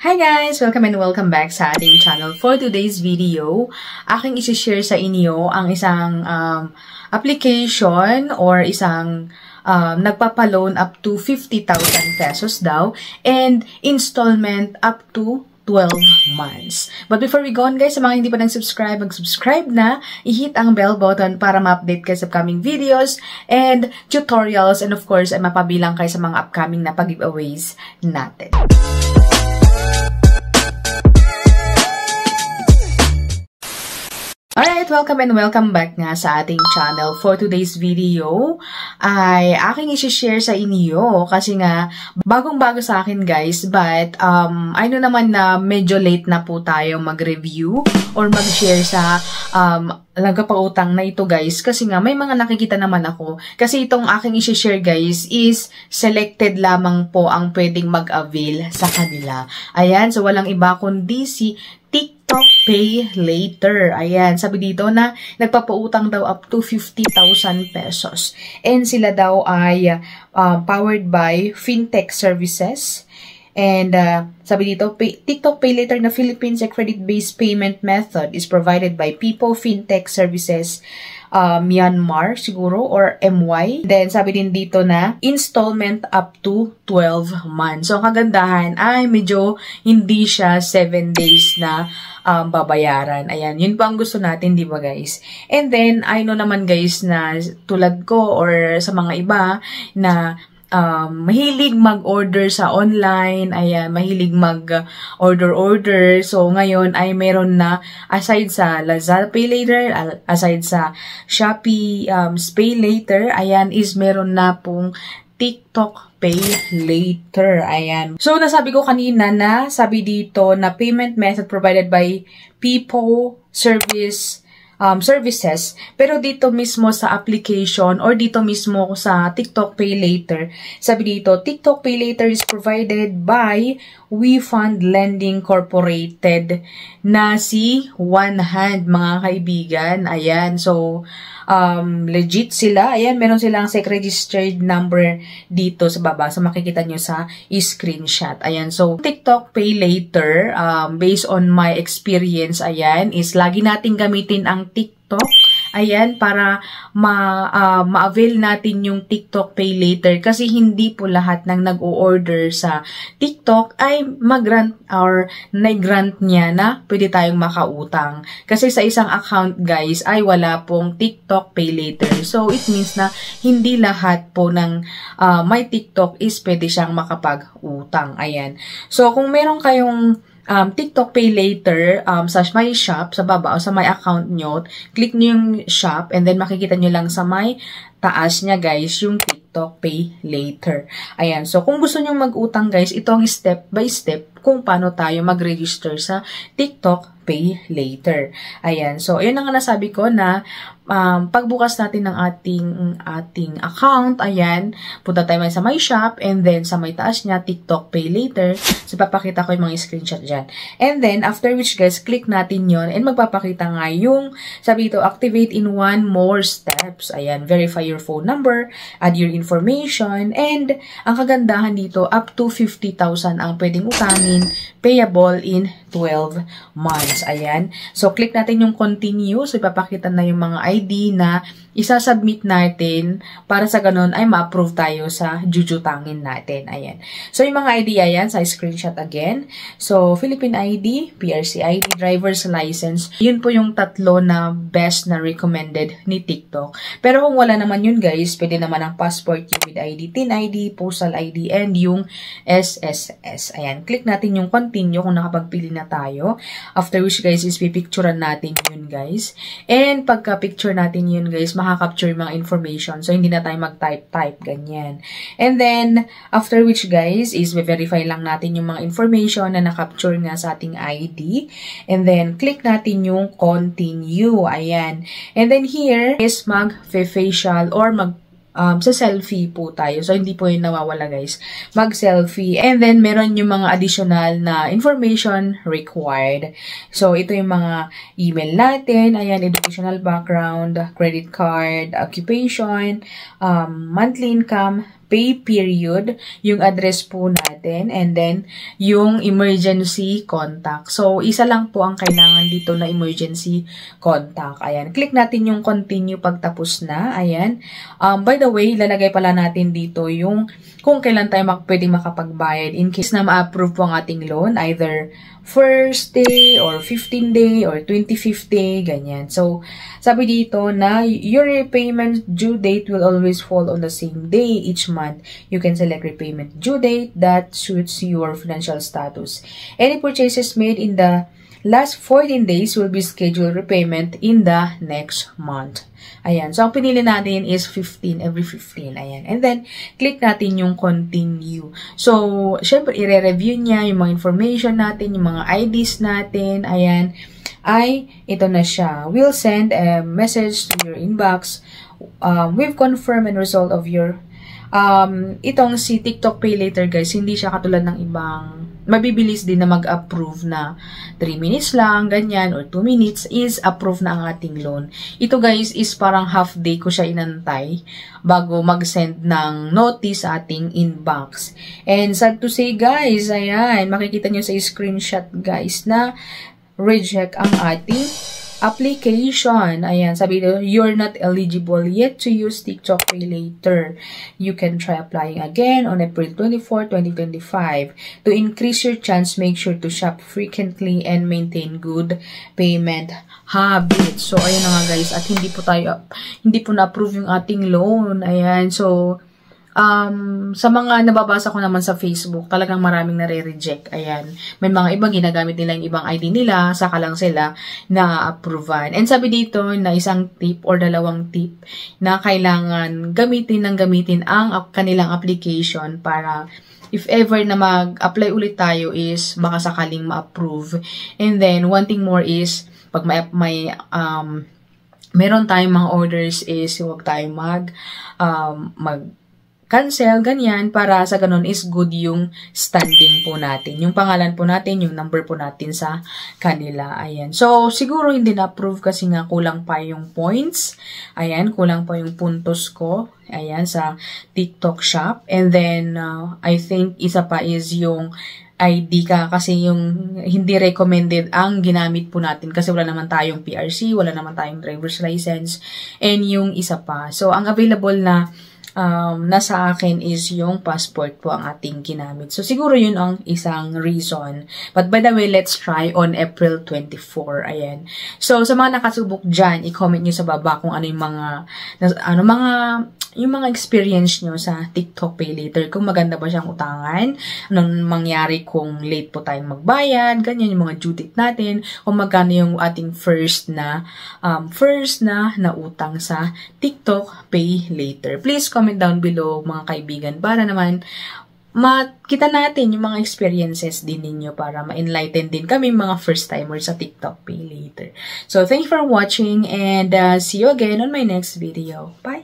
Hi guys! Welcome and welcome back sa ating channel. For today's video, aking isi-share sa inyo ang isang application or isang nagpapaloan up to 50,000 pesos daw and installment up to 12 months. But before we go on guys, sa mga hindi pa nag-subscribe, mag-subscribe na, i-hit ang bell button para ma-update kayo sa upcoming videos and tutorials, and of course, ay mapabilang kayo sa mga upcoming na pag-giveaways natin. Alright, welcome and welcome back nga sa ating channel. For today's video, ay aking isi-share sa inyo kasi nga bagong-bago sa akin guys, but I know naman na medyo late na po tayo mag-review or mag-share sa nagpapautang na ito guys, kasi nga may mga nakikita naman ako. Kasi itong aking isi-share guys is selected lamang po ang pwedeng mag-avail sa kanila. Ayan, so walang iba kundi si TikTok Pay Later. Ayan, sabi dito na nagpapautang daw up to 50,000 pesos. And sila daw ay powered by Fintech Services. And sabi dito, TikTok Pay Later na Philippines, a credit-based payment method is provided by People Fintech Services Myanmar siguro or MY. Then sabi din dito na installment up to 12 months. So ang kagandahan ay medyo hindi siya 7 days na babayaran. Ayan, yun pa ang gusto natin, di ba guys? And then I know naman guys na tulad ko or sa mga iba na mahilig mag-order sa online, ayan, mahilig mag-order. So, ngayon ay meron na, aside sa Lazada Pay Later, aside sa Shopee Pay Later, ayan, is meron na pong TikTok Pay Later, ayan. So, nasabi ko kanina na, sabi dito na payment method provided by People Services, pero dito mismo sa application or dito mismo sa TikTok Pay Later, sabi dito, TikTok Pay Later is provided by WeFund Lending Corporated na si One Hand, mga kaibigan. Ayan, so legit sila. Ayan, meron silang SEC registered number dito sa baba. So makikita nyo sa screenshot. Ayan, so TikTok Pay Later, based on my experience, ayan, is lagi nating gamitin ang TikTok. Ayan, para ma-avail natin yung TikTok Pay Later kasi hindi po lahat ng nag-o-order sa TikTok ay mag-grant or na-grant niya na pwede tayong makautang. Kasi sa isang account guys ay wala pong TikTok Pay Later. So it means na hindi lahat po ng may TikTok is pwede siyang makapag-utang. Ayan. So kung meron kayong TikTok Pay Later sa my shop, sa baba o sa my account nyo, click nyo yung shop and then makikita nyo lang sa my taas niya guys yung TikTok Pay Later. Ayan, so kung gusto nyo mag-utang guys, ito ang step by step kung paano tayo mag-register sa TikTok Pay Later. Ayan, so ayun ang nasabi ko na pagbukas natin ng ating account, ayan, punta tayo sa my shop and then sa may taas niya, TikTok Pay Later. So papakita ko yung mga screenshot dyan. And then, after which guys, click natin yon and magpapakita nga yung, sabi ito, activate in one more steps. Ayan, verify your phone number, add your information, and ang kagandahan dito, up to 50,000 ang pwedeng utangin, payable in 12 months. Ayan. So, click natin yung continue. So, ipapakita na yung mga ID na isasubmit natin para sa ganun ay ma-approve tayo sa jujutangin natin. Ayan. So, yung mga ID ayan, sa screenshot again. So, Philippine ID, PRC ID, driver's license. Yun po yung tatlo na best na recommended ni TikTok. Pero kung wala naman yun guys, pwede naman ang passport, with ID, TIN ID, postal ID, and yung SSS. Ayan. Click natin yung continue kung nakapagpili na tayo. After which guys, is pipicturean natin yun guys. And pagka-picture natin yun guys, makaka-capture yung mga information. So, hindi na tayo mag-type, ganyan. And then, after which guys, is verify lang natin yung mga information na na-capture nga sa ating ID. And then, click natin yung continue. Ayan. And then here is mag-facial or sa selfie po tayo. So, hindi po yung nawawala guys. Mag-selfie. And then, meron yung mga additional na information required. So, ito yung mga email natin. Ayan, educational background, credit card, occupation, monthly income, pay period, yung address po natin, and then yung emergency contact. So, isa lang po ang kailangan dito na emergency contact. Ayan. Click natin yung continue pagtapos na. Ayan. By the way, ilalagay pala natin dito yung kung kailan tayo pwedeng makapagbayad in case na ma-approve po ang ating loan, either first day or 15th day or 25th day, ganyan. So, sabi dito na your repayment due date will always fall on the same day each month. You can select repayment due date that suits your financial status. Any purchases made in the last 14 days will be scheduled repayment in the next month. Ayan. So, ang pinili natin is 15, every 15. Ayan. And then, click natin yung continue. So, syempre, i-review niya yung mga information natin, yung mga IDs natin. Ayan. Ay, ito na siya. We'll send a message to your inbox. We've confirmed and result of your itong si TikTok Pay Later, guys, hindi siya katulad ng ibang mabibilis din na mag-approve na 3 minutes lang, ganyan, or 2 minutes is approve na ang ating loan. Ito, guys, is parang half day ko siya inantay bago mag-send ng notice sa ating inbox. And sad to say, guys, ayan, makikita nyo sa screenshot, guys, na reject ang ating application. Ayan, sabi dito, you're not eligible yet to use TikTok Pay Later. You can try applying again on April 24, 2025. To increase your chance, make sure to shop frequently and maintain good payment habits. So, ayan na nga, guys, at hindi po na-approve yung ating loan. Ayan, so, sa mga nababasa ko naman sa Facebook, talagang maraming nare-reject. Ayan. May mga ibang ginagamit nila yung ibang ID nila, saka lang sila na-approvean. And sabi dito na isang tip or dalawang tip na kailangan gamitin ang kanilang application para if ever na mag-apply ulit tayo is baka sakaling ma-approve. And then, one thing more is pag meron tayong mga orders is huwag tayong cancel, ganyan, para sa ganun is good yung standing po natin. Yung pangalan po natin, yung number po natin sa kanila. Ayan. So, siguro hindi na-approve kasi nga kulang pa yung points. Ayan, kulang pa yung puntos ko. Ayan, sa TikTok shop. And then, I think isa pa is yung ID ka kasi yung hindi recommended ang ginamit po natin kasi wala naman tayong PRC, wala naman tayong driver's license, and yung isa pa. So, ang available na nasa akin is yung passport po ang ating ginamit. So, siguro yun ang isang reason. But by the way, let's try on April 24. Ayan. So, sa mga nakasubok dyan, i-comment nyo sa baba kung ano yung mga experience nyo sa TikTok Pay Later. Kung maganda ba siyang utangan, anong mangyari kung late po tayong magbayad, ganyan yung mga due date natin, kung magkano yung ating first na utang sa TikTok Pay Later. Please comment down below, mga kaibigan, para naman makita natin yung mga experiences din ninyo para ma-enlighten din kami mga first-timers sa TikTok Pay Later. So, thank you for watching and see you again on my next video. Bye!